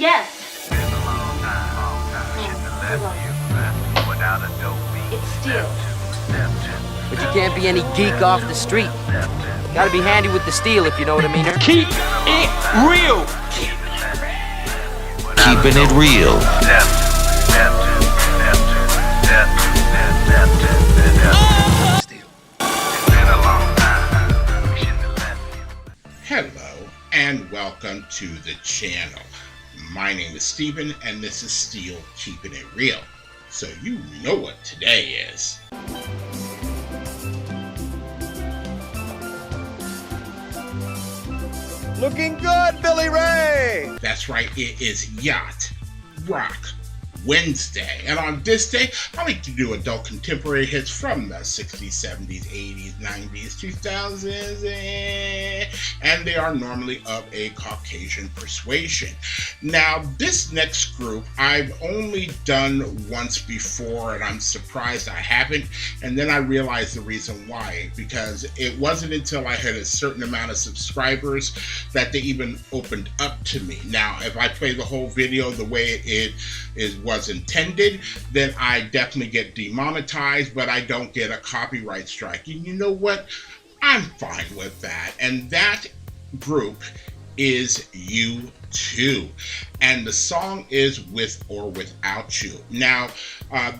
Yes. Been a long time. Shouldn't have left you without a dope beat. It's Steel. Step two. But you can't be any geek off the street. Gotta be handy with the steel, if you know what I mean. Keep it real. Keeping it real. Step two. Step two. Step two. Step two. Step two. Step two. Steel. It's been a long time. We shouldn't have left you. Hello and welcome to the channel. My name is Steven and this is Steel Keeping It Real. So you know what today is. Looking good, Billy Ray. That's right, it is Yacht Rock Wednesday. And on this day, I like to do adult contemporary hits from the 60s, 70s, 80s, 90s, 2000s, and they are normally of a Caucasian persuasion. Now, this next group I've only done once before, and I'm surprised I haven't, and then I realized the reason why, because it wasn't until I had a certain amount of subscribers that they even opened up to me. Now, if I play the whole video the way it was intended, then I definitely get demonetized, but I don't get a copyright strike. And you know what? I'm fine with that. And that group is U2. And the song is With or Without You. Now,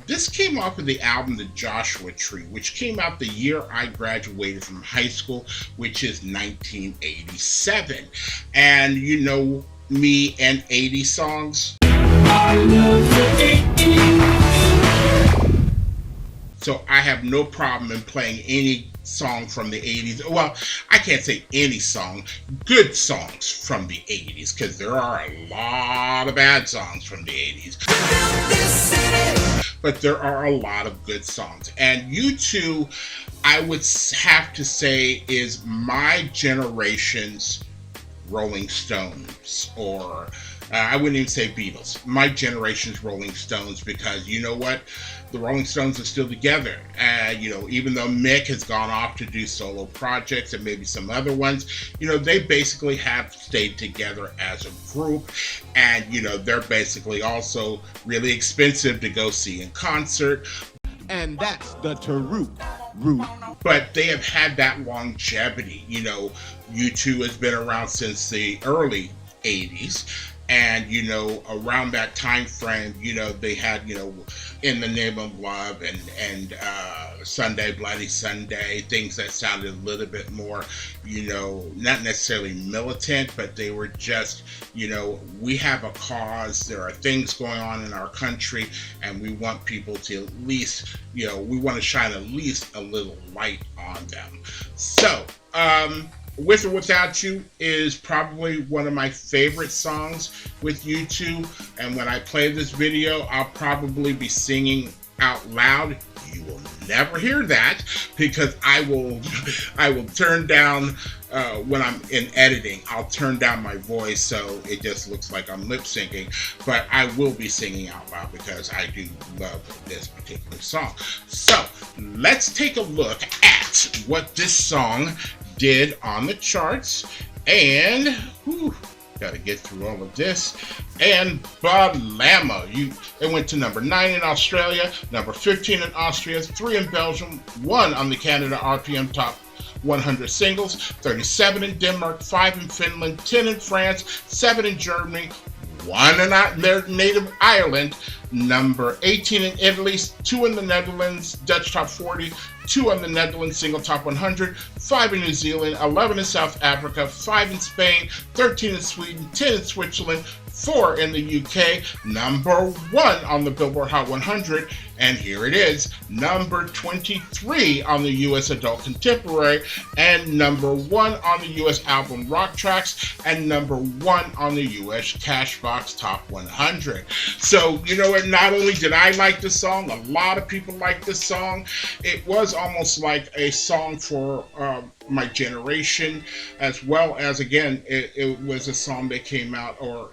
this came off of the album The Joshua Tree, which came out the year I graduated from high school, which is 1987. And you know me and 80 songs. So I have no problem in playing any song from the 80s. Well, I can't say any song, good songs from the 80s, because there are a lot of bad songs from the 80s. But there are a lot of good songs. And U2, I would have to say, is my generation's Rolling Stones, or I wouldn't even say Beatles, my generation's Rolling Stones, because you know what? The Rolling Stones are still together. Even though Mick has gone off to do solo projects and maybe some other ones, they basically have stayed together as a group. And, they're basically also really expensive to go see in concert. And that's the root. But they have had that longevity. U2 has been around since the early 80s. And, around that time frame, they had, In the Name of Love and Sunday, Bloody Sunday, things that sounded a little bit more, not necessarily militant, but they were just, we have a cause, there are things going on in our country, and we want people to at least, we want to shine at least a little light on them. So, With or Without You is probably one of my favorite songs with U2, and when I play this video, I'll probably be singing out loud. You will never hear that because I will turn down when I'm in editing. I'll turn down my voice so it just looks like I'm lip syncing, but I will be singing out loud because I do love this particular song. So let's take a look at what this song did on the charts, and gotta get through all of this. And Balama, it went to number 9 in Australia, number 15 in Austria, 3 in Belgium, 1 on the Canada RPM Top 100 Singles, 37 in Denmark, 5 in Finland, 10 in France, 7 in Germany, 1 in their native Ireland, number 18 in Italy, 2 in the Netherlands, Dutch Top 40, 2 on the Netherlands Single Top 100, 5 in New Zealand, 11 in South Africa, 5 in Spain, 13 in Sweden, 10 in Switzerland, 4 in the UK, number 1 on the Billboard Hot 100, and here it is, number 23 on the US Adult Contemporary, and number 1 on the US Album Rock Tracks, and number 1 on the US Cashbox Top 100. So, not only did I like this song, a lot of people like this song. It was almost like a song for my generation, as well as, again, it was a song that came out, or,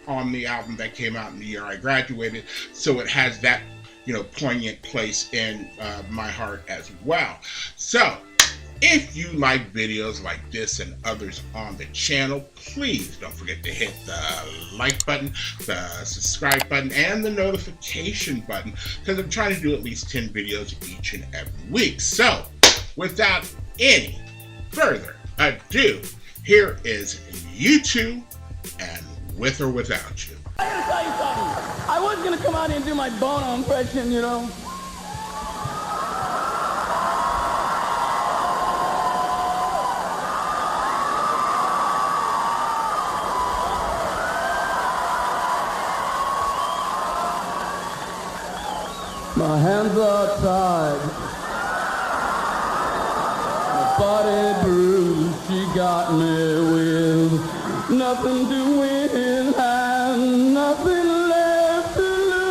on the album that came out in the year I graduated. So it has that, poignant place in my heart as well. So If you like videos like this and others on the channel, please don't forget to hit the like button, the subscribe button, and the notification button, because I'm trying to do at least 10 videos each and every week. So, without any further ado, here is U2 and With or Without You. I gotta tell you something. I was gonna come out here and do my Bono impression, you know. My hands are tied, my body bruised. She got me with nothing to win and nothing left to lose.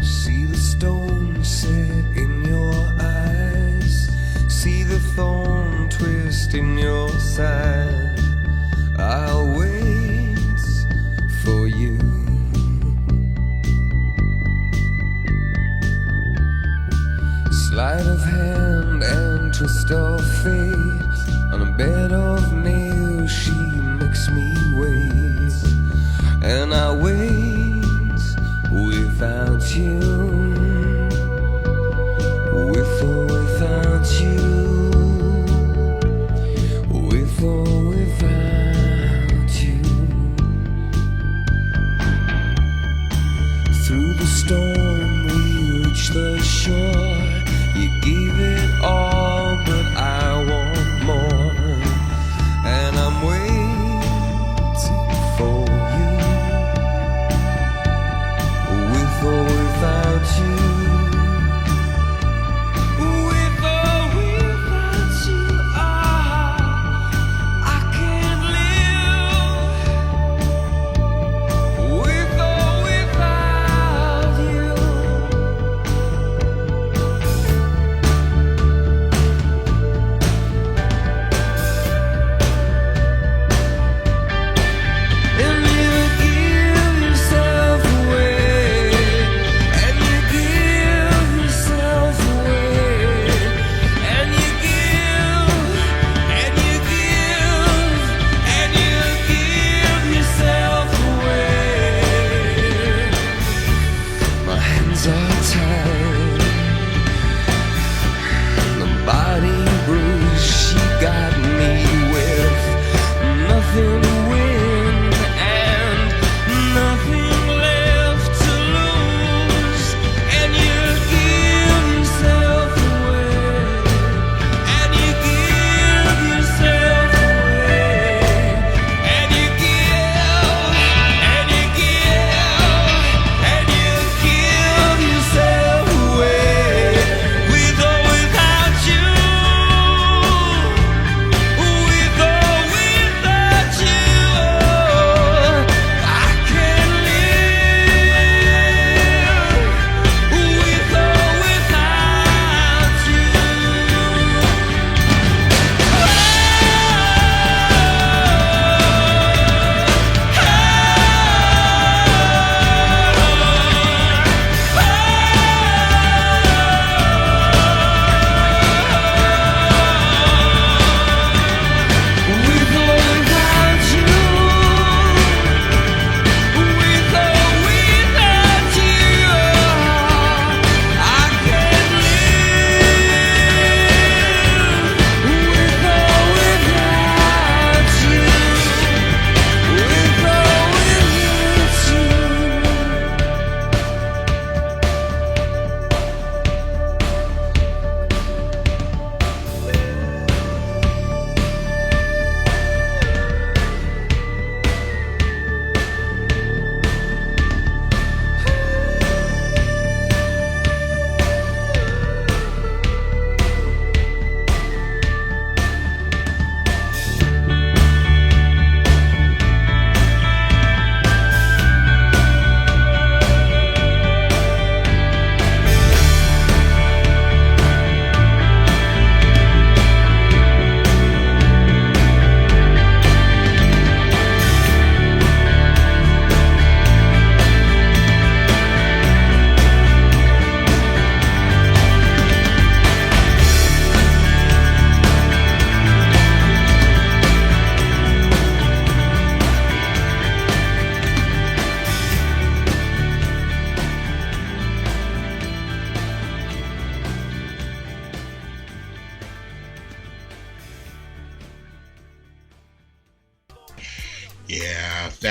See the stone set in your eyes, see the thorn twist in your side. I'll wait for you. Sleight of hand and twist of fate, on a bed of nails she makes me wait, and I wait without you, with or without you, with or without you. Through the storm we reach the shore. You gave it all, but I want more, and I'm waiting for you, with or without you, with or without you. I can't live with or without you. And you give yourself away, and you give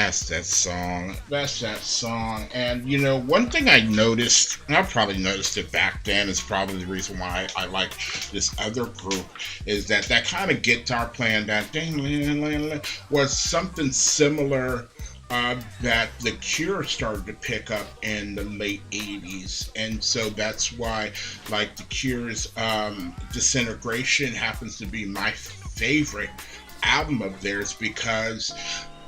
That's that song. That's that song. And you know, one thing I noticed, and I probably noticed it back then, is probably the reason why I like this other group, is that kind of guitar playing, that ding, was something similar that The Cure started to pick up in the late 80s. And so that's why, like, The Cure's Disintegration happens to be my favorite album of theirs, because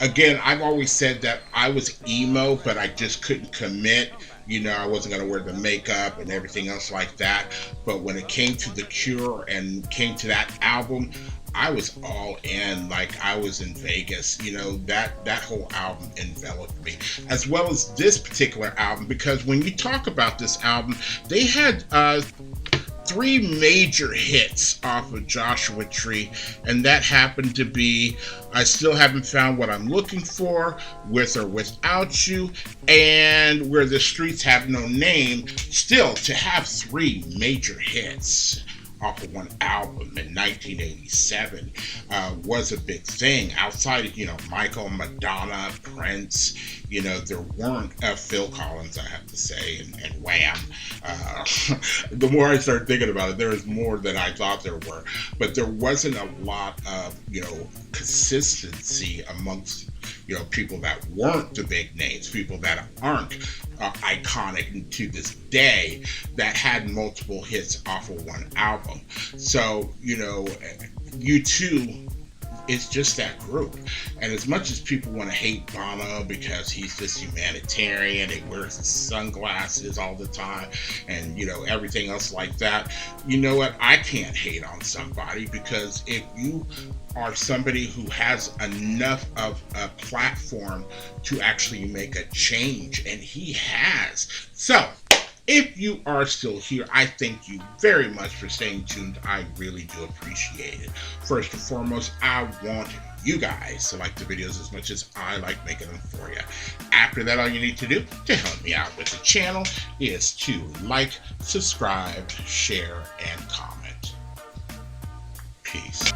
again, I've always said that I was emo, but I just couldn't commit. You know, I wasn't going to wear the makeup and everything else like that. But when it came to The Cure and came to that album, I was all in. Like, I was in Vegas. You know, that whole album enveloped me, as well as this particular album, because when you talk about this album, they had 3 major hits off of Joshua Tree, and that happened to be I Still Haven't Found What I'm Looking For, With or Without You, and Where the Streets Have No Name. Still, to have 3 major hits off of one album in 1987 was a big thing. Outside of, you know, Michael, Madonna, Prince, you know, there weren't Phil Collins, I have to say, and Wham. The more I started thinking about it, there was more than I thought there were, but there wasn't a lot of, you know, consistency amongst, you know, people that weren't the big names, people that aren't iconic to this day, that had multiple hits off of one album. So, you know, U2 is just that group. And as much as people want to hate Bono because he's this humanitarian, he wears his sunglasses all the time, and, you know, everything else like that, you know what? I can't hate on somebody, because if you are somebody who has enough of a platform to actually make a change, and he has. So, if you are still here, I thank you very much for staying tuned. I really do appreciate it. First and foremost, I want you guys to like the videos as much as I like making them for you. After that, all you need to do to help me out with the channel is to like, subscribe, share, and comment. Peace.